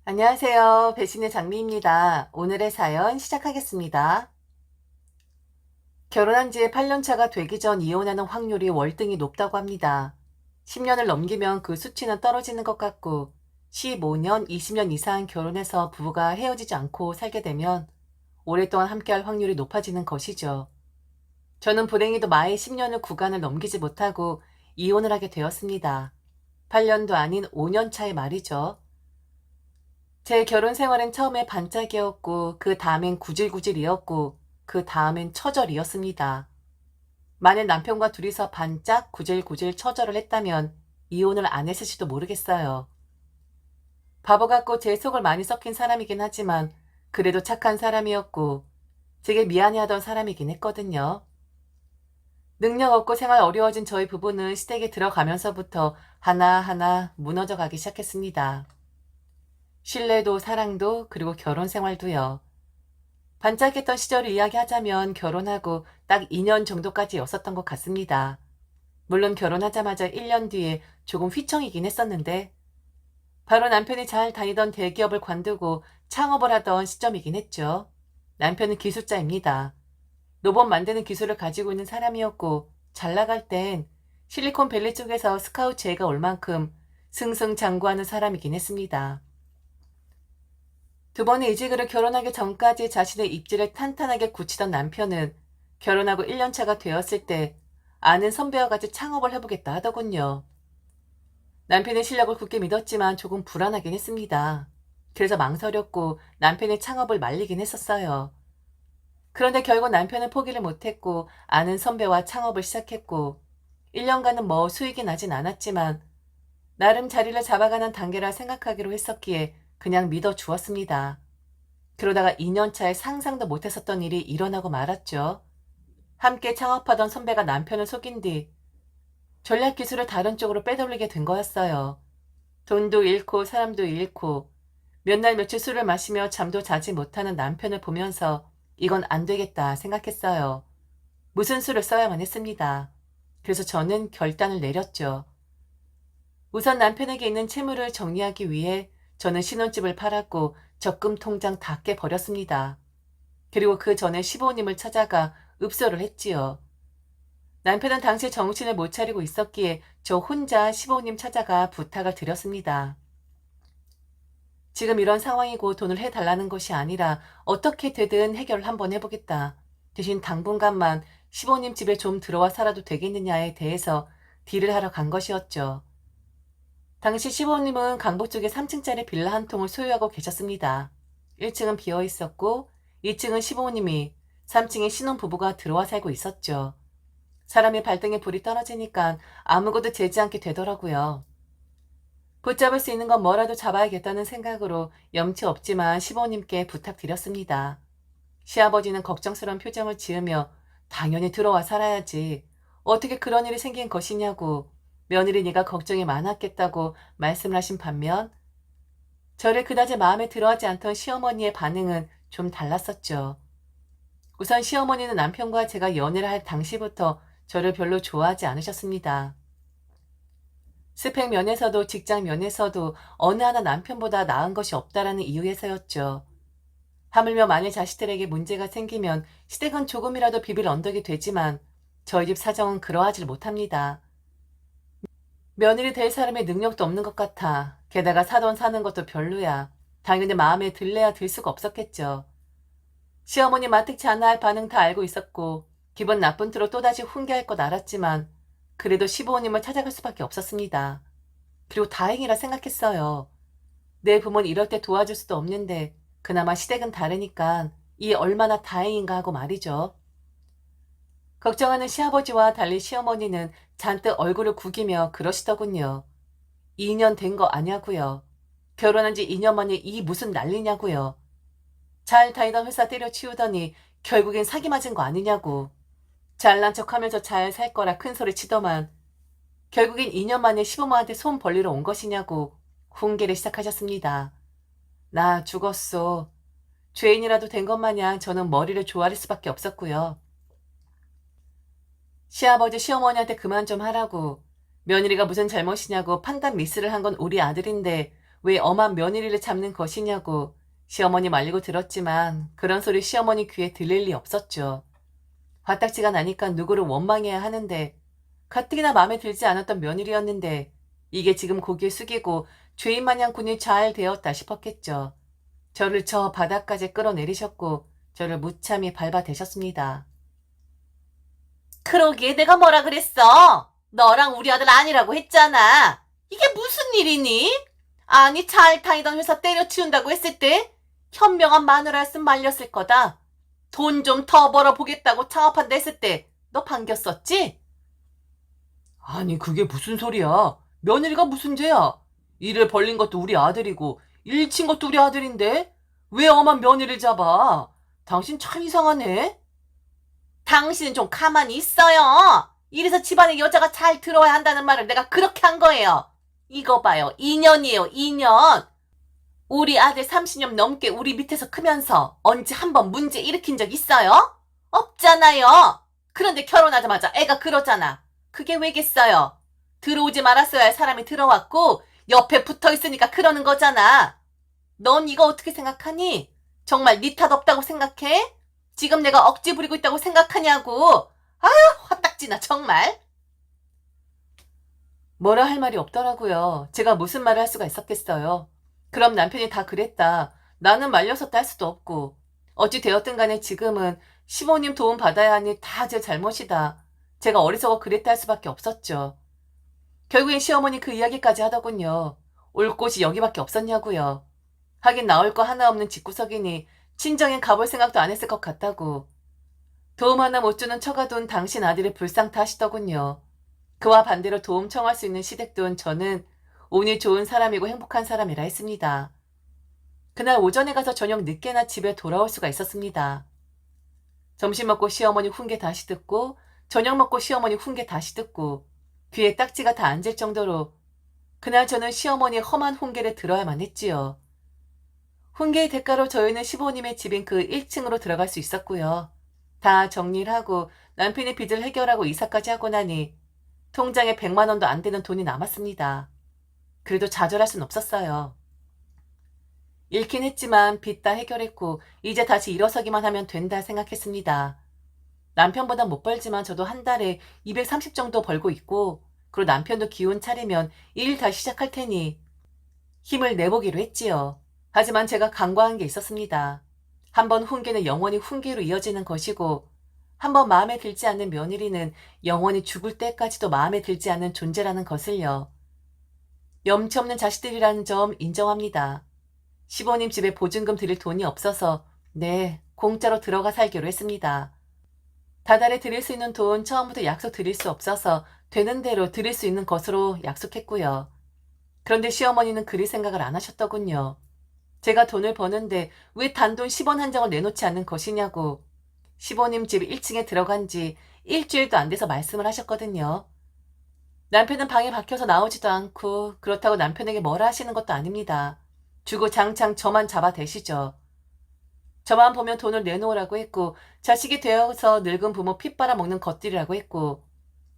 안녕하세요. 배신의 장미입니다. 오늘의 사연 시작하겠습니다. 결혼한 지 8년 차가 되기 전 이혼하는 확률이 월등히 높다고 합니다. 10년을 넘기면 그 수치는 떨어지는 것 같고 15년, 20년 이상 결혼해서 부부가 헤어지지 않고 살게 되면 오랫동안 함께할 확률이 높아지는 것이죠. 저는 불행히도 마의 10년을 구간을 넘기지 못하고 이혼을 하게 되었습니다. 8년도 아닌 5년 차의 말이죠. 제 결혼 생활은 처음에 반짝이었고 그 다음엔 구질구질이었고 그 다음엔 처절이었습니다. 만약 남편과 둘이서 반짝 구질구질 처절을 했다면 이혼을 안 했을지도 모르겠어요. 바보 같고 제 속을 많이 썩힌 사람이긴 하지만 그래도 착한 사람이었고 되게 미안해하던 사람이긴 했거든요. 능력 없고 생활 어려워진 저희 부부는 시댁에 들어가면서부터 하나하나 무너져 가기 시작했습니다. 신뢰도 사랑도 그리고 결혼 생활도요. 반짝했던 시절을 이야기하자면 결혼하고 딱 2년 정도까지였었던 것 같습니다. 물론 결혼하자마자 1년 뒤에 조금 휘청이긴 했었는데 바로 남편이 잘 다니던 대기업을 관두고 창업을 하던 시점이긴 했죠. 남편은 기술자입니다. 로봇 만드는 기술을 가지고 있는 사람이었고 잘 나갈 땐 실리콘밸리 쪽에서 스카우트 제의가 올 만큼 승승장구하는 사람이긴 했습니다. 두 번의 이직으로 결혼하기 전까지 자신의 입지를 탄탄하게 굳히던 남편은 결혼하고 1년 차가 되었을 때 아는 선배와 같이 창업을 해보겠다 하더군요. 남편의 실력을 굳게 믿었지만 조금 불안하긴 했습니다. 그래서 망설였고 남편의 창업을 말리긴 했었어요. 그런데 결국 남편은 포기를 못했고 아는 선배와 창업을 시작했고 1년간은 뭐 수익이 나진 않았지만 나름 자리를 잡아가는 단계라 생각하기로 했었기에 그냥 믿어주었습니다. 그러다가 2년 차에 상상도 못했었던 일이 일어나고 말았죠. 함께 창업하던 선배가 남편을 속인 뒤 전략 기술을 다른 쪽으로 빼돌리게 된 거였어요. 돈도 잃고 사람도 잃고 몇 날 며칠 술을 마시며 잠도 자지 못하는 남편을 보면서 이건 안 되겠다 생각했어요. 무슨 수를 써야만 했습니다. 그래서 저는 결단을 내렸죠. 우선 남편에게 있는 채무를 정리하기 위해 저는 신혼집을 팔았고 적금 통장 다 깨버렸습니다. 그리고 그 전에 시부모님을 찾아가 읍소를 했지요. 남편은 당시 정신을 못 차리고 있었기에 저 혼자 시부모님 찾아가 부탁을 드렸습니다. 지금 이런 상황이고 돈을 해달라는 것이 아니라 어떻게 되든 해결을 한번 해보겠다. 대신 당분간만 시부모님 집에 좀 들어와 살아도 되겠느냐에 대해서 딜을 하러 간 것이었죠. 당시 시부모님은 강북 쪽에 3층짜리 빌라 한 통을 소유하고 계셨습니다. 1층은 비어 있었고 2층은 시부모님이 3층에 신혼부부가 들어와 살고 있었죠. 사람의 발등에 불이 떨어지니까 아무것도 재지 않게 되더라고요. 붙잡을 수 있는 건 뭐라도 잡아야겠다는 생각으로 염치 없지만 시부모님께 부탁드렸습니다. 시아버지는 걱정스러운 표정을 지으며 당연히 들어와 살아야지. 어떻게 그런 일이 생긴 것이냐고 며느리 네가 걱정이 많았겠다고 말씀을 하신 반면 저를 그다지 마음에 들어하지 않던 시어머니의 반응은 좀 달랐었죠. 우선 시어머니는 남편과 제가 연애를 할 당시부터 저를 별로 좋아하지 않으셨습니다. 스펙 면에서도 직장 면에서도 어느 하나 남편보다 나은 것이 없다라는 이유에서였죠. 하물며 만일 자식들에게 문제가 생기면 시댁은 조금이라도 비빌 언덕이 되지만 저희 집 사정은 그러하질 못합니다. 며느리 될 사람의 능력도 없는 것 같아. 게다가 사돈 사는 것도 별로야. 당연히 마음에 들래야 들 수가 없었겠죠. 시어머니 마뜩치 않아 할 반응 다 알고 있었고 기분 나쁜 투로 또다시 훈계할 것 알았지만 그래도 시부모님을 찾아갈 수밖에 없었습니다. 그리고 다행이라 생각했어요. 내 부모는 이럴 때 도와줄 수도 없는데 그나마 시댁은 다르니까 이 얼마나 다행인가 하고 말이죠. 걱정하는 시아버지와 달리 시어머니는 잔뜩 얼굴을 구기며 그러시더군요. 2년 된 거 아냐고요. 결혼한 지 2년 만에 이 무슨 난리냐고요. 잘 다니던 회사 때려치우더니 결국엔 사기 맞은 거 아니냐고. 잘난 척하면서 잘 살 거라 큰 소리 치더만 결국엔 2년 만에 시부모한테 손 벌리러 온 것이냐고 훈계를 시작하셨습니다. 나 죽었어. 죄인이라도 된 것 마냥 저는 머리를 조아릴 수밖에 없었고요. 시아버지 시어머니한테 그만 좀 하라고. 며느리가 무슨 잘못이냐고 판단 미스를 한 건 우리 아들인데 왜 엄한 며느리를 잡는 것이냐고 시어머니 말리고 들었지만 그런 소리 시어머니 귀에 들릴 리 없었죠. 화딱지가 나니까 누구를 원망해야 하는데 가뜩이나 마음에 들지 않았던 며느리였는데 이게 지금 고개 숙이고 죄인 마냥 군이 잘 되었다 싶었겠죠. 저를 저 바닥까지 끌어내리셨고 저를 무참히 밟아대셨습니다. 그러기에 내가 뭐라 그랬어? 너랑 우리 아들 아니라고 했잖아. 이게 무슨 일이니? 아니 잘 다니던 회사 때려치운다고 했을 때 현명한 마누라였으면 말렸을 거다. 돈 좀 더 벌어보겠다고 창업한다 했을 때 너 반겼었지? 아니 그게 무슨 소리야. 며느리가 무슨 죄야. 일을 벌린 것도 우리 아들이고 일 친 것도 우리 아들인데 왜 엄한 며느리를 잡아. 당신 참 이상하네. 당신은 좀 가만히 있어요. 이래서 집안에 여자가 잘 들어와야 한다는 말을 내가 그렇게 한 거예요. 이거 봐요. 2년이에요. 2년. 우리 아들 30년 넘게 우리 밑에서 크면서 언제 한번 문제 일으킨 적 있어요? 없잖아요. 그런데 결혼하자마자 애가 그러잖아. 그게 왜겠어요? 들어오지 말았어야 할 사람이 들어왔고 옆에 붙어있으니까 그러는 거잖아. 넌 이거 어떻게 생각하니? 정말 네 탓 없다고 생각해? 지금 내가 억지 부리고 있다고 생각하냐고. 아휴 화딱지나 정말. 뭐라 할 말이 없더라고요. 제가 무슨 말을 할 수가 있었겠어요. 그럼 남편이 다 그랬다. 나는 말렸었다 할 수도 없고. 어찌 되었든 간에 지금은 시모님 도움 받아야 하니 다 제 잘못이다. 제가 어리석어 그랬다 할 수밖에 없었죠. 결국엔 시어머니 그 이야기까지 하더군요. 올 곳이 여기밖에 없었냐고요. 하긴 나올 거 하나 없는 집구석이니 친정엔 가볼 생각도 안 했을 것 같다고. 도움 하나 못 주는 처가돈 당신 아들이 불쌍타 하시더군요. 그와 반대로 도움 청할 수 있는 시댁돈 저는 운이 좋은 사람이고 행복한 사람이라 했습니다. 그날 오전에 가서 저녁 늦게나 집에 돌아올 수가 있었습니다. 점심 먹고 시어머니 훈계 다시 듣고 저녁 먹고 시어머니 훈계 다시 듣고 귀에 딱지가 다 앉을 정도로 그날 저는 시어머니의 험한 훈계를 들어야만 했지요. 훈계의 대가로 저희는 시부모님의 집인 그 1층으로 들어갈 수 있었고요. 다 정리를 하고 남편의 빚을 해결하고 이사까지 하고 나니 통장에 100만 원도 안 되는 돈이 남았습니다. 그래도 좌절할 순 없었어요. 잃긴 했지만 빚 다 해결했고 이제 다시 일어서기만 하면 된다 생각했습니다. 남편보다 못 벌지만 저도 한 달에 230 정도 벌고 있고 그리고 남편도 기운 차리면 일 다시 시작할 테니 힘을 내보기로 했지요. 하지만 제가 간과한 게 있었습니다. 한번 훈계는 영원히 훈계로 이어지는 것이고 한번 마음에 들지 않는 며느리는 영원히 죽을 때까지도 마음에 들지 않는 존재라는 것을요. 염치 없는 자식들이라는 점 인정합니다. 시부모님 집에 보증금 드릴 돈이 없어서 네, 공짜로 들어가 살기로 했습니다. 다달에 드릴 수 있는 돈 처음부터 약속 드릴 수 없어서 되는 대로 드릴 수 있는 것으로 약속했고요. 그런데 시어머니는 그리 생각을 안 하셨더군요. 제가 돈을 버는데 왜 단돈 10원 한 장을 내놓지 않는 것이냐고 시부모님 집 1층에 들어간 지 일주일도 안 돼서 말씀을 하셨거든요. 남편은 방에 박혀서 나오지도 않고 그렇다고 남편에게 뭐라 하시는 것도 아닙니다. 주구장창 저만 잡아대시죠. 저만 보면 돈을 내놓으라고 했고 자식이 되어서 늙은 부모 피 빨아먹는 것들이라고 했고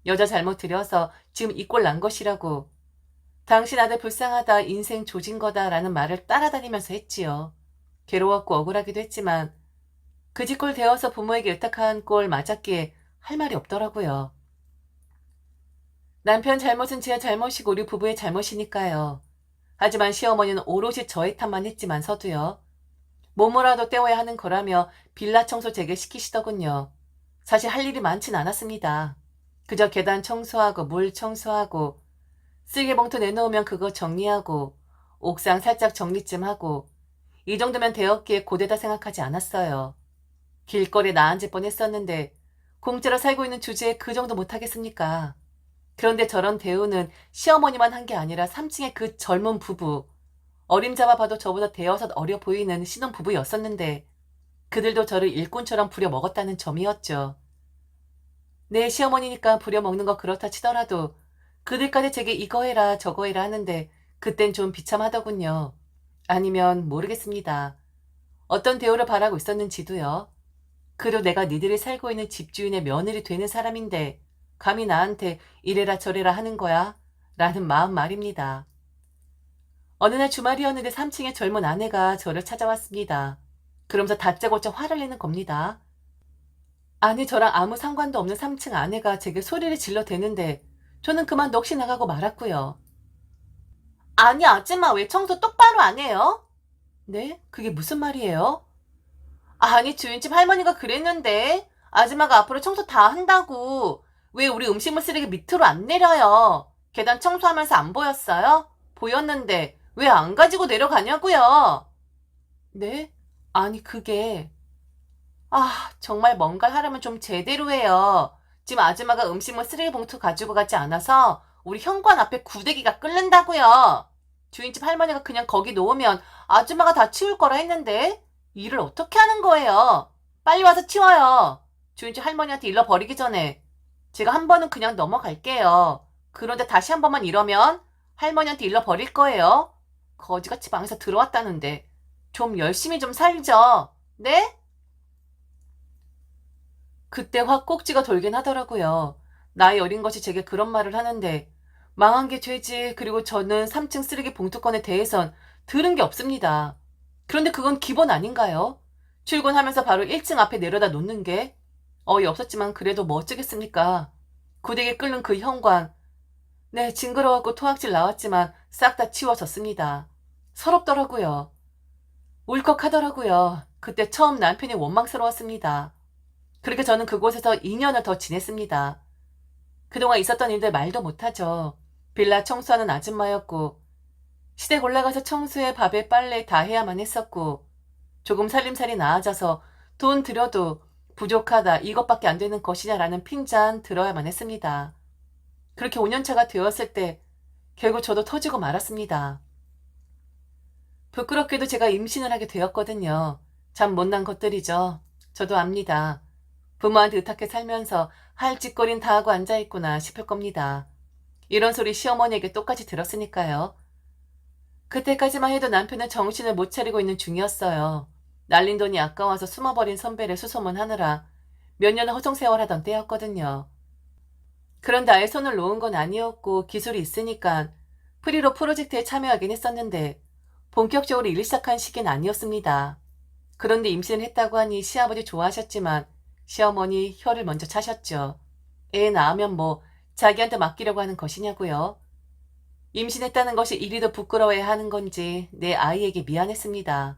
여자 잘못 들여서 지금 이 꼴 난 것이라고 당신 아들 불쌍하다 인생 조진 거다 라는 말을 따라다니면서 했지요. 괴로웠고 억울하기도 했지만 그 짓꼴 되어서 부모에게 의탁한 꼴 맞았기에 할 말이 없더라고요. 남편 잘못은 제 잘못이고 우리 부부의 잘못이니까요. 하지만 시어머니는 오롯이 저의 탓만 했지만서도요. 뭐뭐라도 때워야 하는 거라며 빌라 청소 재개시키시더군요. 사실 할 일이 많진 않았습니다. 그저 계단 청소하고 물 청소하고 쓰레기봉투 내놓으면 그거 정리하고 옥상 살짝 정리 좀 하고 이 정도면 되었기에 고되다 생각하지 않았어요. 길거리에 나앉을 뻔했었는데 공짜로 살고 있는 주제에 그 정도 못하겠습니까? 그런데 저런 대우는 시어머니만 한 게 아니라 3층의 그 젊은 부부 어림잡아 봐도 저보다 대여섯 어려 보이는 신혼부부였었는데 그들도 저를 일꾼처럼 부려먹었다는 점이었죠. 내 시어머니니까 부려먹는 거 그렇다 치더라도 그들까지 제게 이거 해라 저거 해라 하는데 그땐 좀 비참하더군요. 아니면 모르겠습니다. 어떤 대우를 바라고 있었는지도요. 그리고 내가 니들이 살고 있는 집주인의 며느리 되는 사람인데 감히 나한테 이래라 저래라 하는 거야? 라는 마음 말입니다. 어느 날 주말이었는데 3층의 젊은 아내가 저를 찾아왔습니다. 그러면서 다짜고짜 화를 내는 겁니다. 아니, 저랑 아무 상관도 없는 3층 아내가 제게 소리를 질러대는데 저는 그만 넋이 나가고 말았고요. 아니, 아줌마 왜 청소 똑바로 안 해요? 네? 그게 무슨 말이에요? 아니, 주인집 할머니가 그랬는데 아줌마가 앞으로 청소 다 한다고. 왜 우리 음식물 쓰레기 밑으로 안 내려요? 계단 청소하면서 안 보였어요? 보였는데 왜 안 가지고 내려가냐고요? 네? 아니, 그게 정말 뭔가를 하려면 좀 제대로 해요. 지금 아줌마가 음식물 쓰레기 봉투 가지고 가지 않아서 우리 현관 앞에 구데기가 끓는다고요. 주인집 할머니가 그냥 거기 놓으면 아줌마가 다 치울 거라 했는데 일을 어떻게 하는 거예요? 빨리 와서 치워요. 주인집 할머니한테 일러 버리기 전에 제가 한 번은 그냥 넘어갈게요. 그런데 다시 한 번만 이러면 할머니한테 일러 버릴 거예요. 거지같이 방에서 들어왔다는데 좀 열심히 좀 살죠. 네? 그때 확 꼭지가 돌긴 하더라고요. 나이 어린 것이 제게 그런 말을 하는데 망한 게 죄지. 그리고 저는 3층 쓰레기 봉투건에 대해선 들은 게 없습니다. 그런데 그건 기본 아닌가요? 출근하면서 바로 1층 앞에 내려다 놓는 게 어이없었지만 그래도 뭐 어쩌겠습니까? 고데기 끓는 그 현관. 네, 징그러웠고 토악질 나왔지만 싹 다 치워졌습니다. 서럽더라고요. 울컥하더라고요. 그때 처음 남편이 원망스러웠습니다. 그렇게 저는 그곳에서 2년을 더 지냈습니다. 그동안 있었던 일들 말도 못하죠. 빌라 청소하는 아줌마였고, 시댁 올라가서 청소에 밥에 빨래 다 해야만 했었고, 조금 살림살이 나아져서 돈 들여도 부족하다, 이것밖에 안 되는 것이냐라는 핀잔 들어야만 했습니다. 그렇게 5년차가 되었을 때 결국 저도 터지고 말았습니다. 부끄럽게도 제가 임신을 하게 되었거든요. 참 못난 것들이죠. 저도 압니다. 부모한테 의탁해 살면서 할 짓거린 다 하고 앉아있구나 싶을 겁니다. 이런 소리 시어머니에게 똑같이 들었으니까요. 그때까지만 해도 남편은 정신을 못 차리고 있는 중이었어요. 날린 돈이 아까워서 숨어버린 선배를 수소문하느라 몇 년을 허송세월하던 때였거든요. 그런데 아예 손을 놓은 건 아니었고 기술이 있으니까 프리로 프로젝트에 참여하긴 했었는데 본격적으로 일 시작한 시기는 아니었습니다. 그런데 임신을 했다고 하니 시아버지 좋아하셨지만 시어머니 혀를 먼저 차셨죠. 애 낳으면 뭐 자기한테 맡기려고 하는 것이냐고요. 임신했다는 것이 이리도 부끄러워야 하는 건지 내 아이에게 미안했습니다.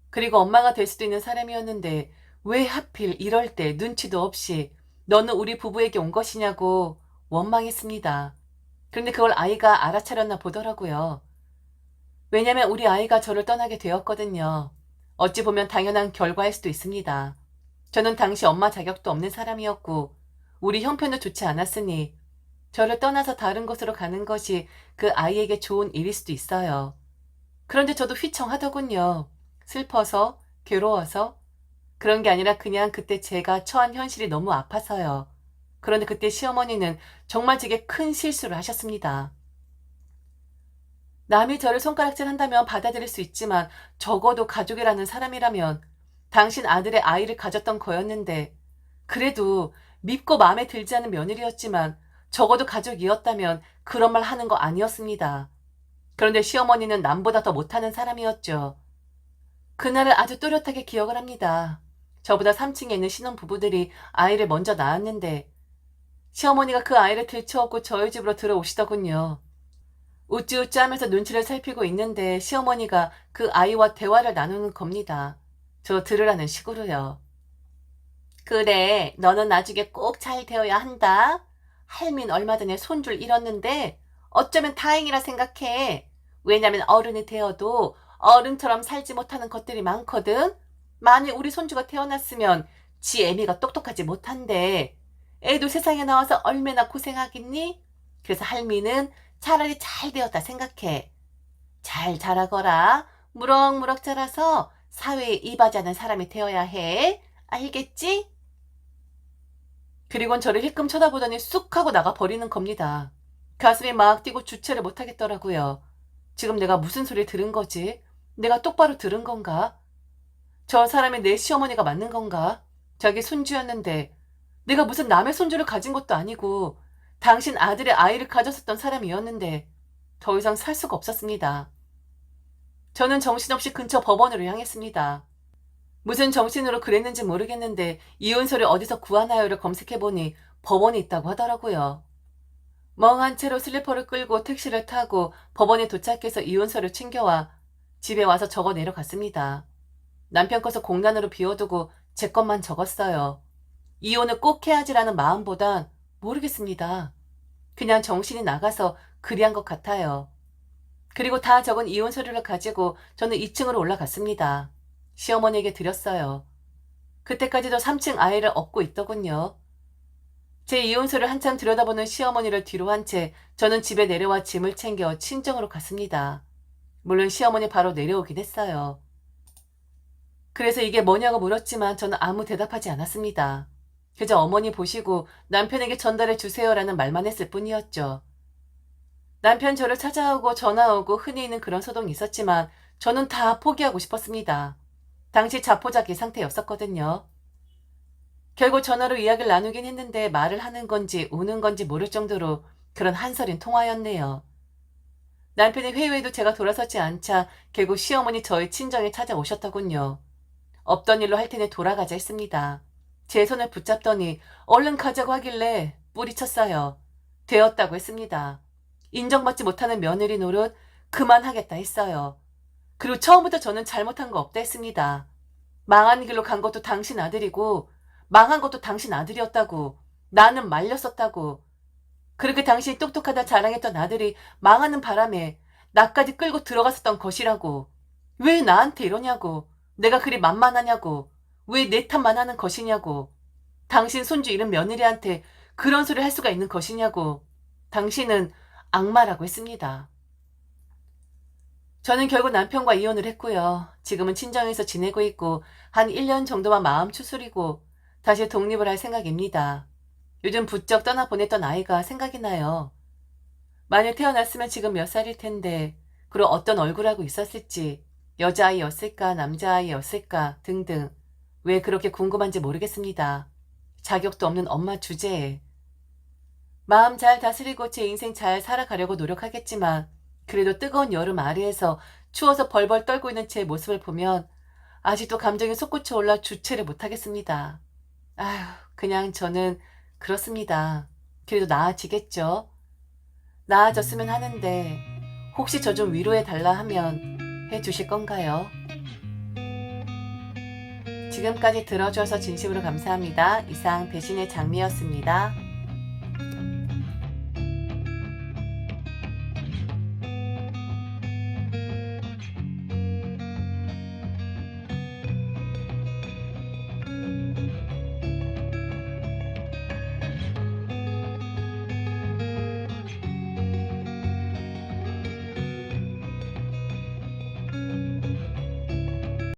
그리고 엄마가 될 수도 있는 사람이었는데 왜 하필 이럴 때 눈치도 없이 너는 우리 부부에게 온 것이냐고 원망했습니다. 그런데 그걸 아이가 알아차렸나 보더라고요. 왜냐면 우리 아이가 저를 떠나게 되었거든요. 어찌 보면 당연한 결과일 수도 있습니다. 저는 당시 엄마 자격도 없는 사람이었고 우리 형편도 좋지 않았으니 저를 떠나서 다른 곳으로 가는 것이 그 아이에게 좋은 일일 수도 있어요. 그런데 저도 휘청하더군요. 슬퍼서, 괴로워서. 그런 게 아니라 그냥 그때 제가 처한 현실이 너무 아파서요. 그런데 그때 시어머니는 정말 제게 큰 실수를 하셨습니다. 남이 저를 손가락질한다면 받아들일 수 있지만 적어도 가족이라는 사람이라면 당신 아들의 아이를 가졌던 거였는데 그래도 밉고 마음에 들지 않은 며느리였지만 적어도 가족이었다면 그런 말 하는 거 아니었습니다. 그런데 시어머니는 남보다 더 못하는 사람이었죠. 그날을 아주 또렷하게 기억을 합니다. 저보다 3층에 있는 신혼부부들이 아이를 먼저 낳았는데 시어머니가 그 아이를 들쳐업고 저희 집으로 들어오시더군요. 우쭈우쭈 하면서 눈치를 살피고 있는데 시어머니가 그 아이와 대화를 나누는 겁니다. 저 들으라는 식으로요. 그래, 너는 나중에 꼭 잘 되어야 한다. 할민 얼마 전에 손주를 잃었는데 어쩌면 다행이라 생각해. 왜냐면 어른이 되어도 어른처럼 살지 못하는 것들이 많거든. 만일 우리 손주가 태어났으면 지 애미가 똑똑하지 못한데 애도 세상에 나와서 얼마나 고생하겠니? 그래서 할미는 차라리 잘 되었다 생각해. 잘 자라거라. 무럭무럭 자라서 사회에 이바지하는 사람이 되어야 해. 알겠지? 그리곤 저를 힐끔 쳐다보더니 쑥 하고 나가 버리는 겁니다. 가슴이 막 뛰고 주체를 못하겠더라고요. 지금 내가 무슨 소리를 들은 거지? 내가 똑바로 들은 건가? 저 사람이 내 시어머니가 맞는 건가? 자기 손주였는데 내가 무슨 남의 손주를 가진 것도 아니고 당신 아들의 아이를 가졌었던 사람이었는데 더 이상 살 수가 없었습니다. 저는 정신없이 근처 법원으로 향했습니다. 무슨 정신으로 그랬는지 모르겠는데 이혼서를 어디서 구하나요를 검색해보니 법원에 있다고 하더라고요. 멍한 채로 슬리퍼를 끌고 택시를 타고 법원에 도착해서 이혼서를 챙겨와 집에 와서 적어 내려갔습니다. 남편 것을 공란으로 비워두고 제 것만 적었어요. 이혼을 꼭 해야지라는 마음보단 모르겠습니다. 그냥 정신이 나가서 그리한 것 같아요. 그리고 다 적은 이혼 서류를 가지고 저는 2층으로 올라갔습니다. 시어머니에게 드렸어요. 그때까지도 3층 아이를 업고 있더군요. 제 이혼서를 한참 들여다보는 시어머니를 뒤로 한 채 저는 집에 내려와 짐을 챙겨 친정으로 갔습니다. 물론 시어머니 바로 내려오긴 했어요. 그래서 이게 뭐냐고 물었지만 저는 아무 대답하지 않았습니다. 그저 어머니 보시고 남편에게 전달해 주세요라는 말만 했을 뿐이었죠. 남편 저를 찾아오고 전화 오고 흔히 있는 그런 소동이 있었지만 저는 다 포기하고 싶었습니다. 당시 자포자기 상태였었거든요. 결국 전화로 이야기를 나누긴 했는데 말을 하는 건지 우는 건지 모를 정도로 그런 한서린 통화였네요. 남편이 회의에도 제가 돌아서지 않자 결국 시어머니 저희 친정에 찾아오셨더군요. 없던 일로 할 테니 돌아가자 했습니다. 제 손을 붙잡더니 얼른 가자고 하길래 뿌리쳤어요. 되었다고 했습니다. 인정받지 못하는 며느리 노릇 그만하겠다 했어요. 그리고 처음부터 저는 잘못한 거 없다 했습니다. 망한 길로 간 것도 당신 아들이고 망한 것도 당신 아들이었다고. 나는 말렸었다고. 그렇게 당신이 똑똑하다 자랑했던 아들이 망하는 바람에 나까지 끌고 들어갔었던 것이라고. 왜 나한테 이러냐고. 내가 그리 만만하냐고. 왜 내 탓만 하는 것이냐고. 당신 손주 잃은 며느리한테 그런 소리를 할 수가 있는 것이냐고. 당신은 악마라고 했습니다. 저는 결국 남편과 이혼을 했고요. 지금은 친정에서 지내고 있고 한 1년 정도만 마음 추스리고 다시 독립을 할 생각입니다. 요즘 부쩍 떠나보냈던 아이가 생각이 나요. 만일 태어났으면 지금 몇 살일 텐데 그리고 어떤 얼굴하고 있었을지 여자아이였을까 남자아이였을까 등등 왜 그렇게 궁금한지 모르겠습니다. 자격도 없는 엄마 주제에. 마음 잘 다스리고 제 인생 잘 살아가려고 노력하겠지만 그래도 뜨거운 여름 아래에서 추워서 벌벌 떨고 있는 제 모습을 보면 아직도 감정이 솟구쳐 올라 주체를 못하겠습니다. 아휴, 그냥 저는 그렇습니다. 그래도 나아지겠죠? 나아졌으면 하는데 혹시 저 좀 위로해 달라 하면 해 주실 건가요? 지금까지 들어주셔서 진심으로 감사합니다. 이상 배신의 장미였습니다.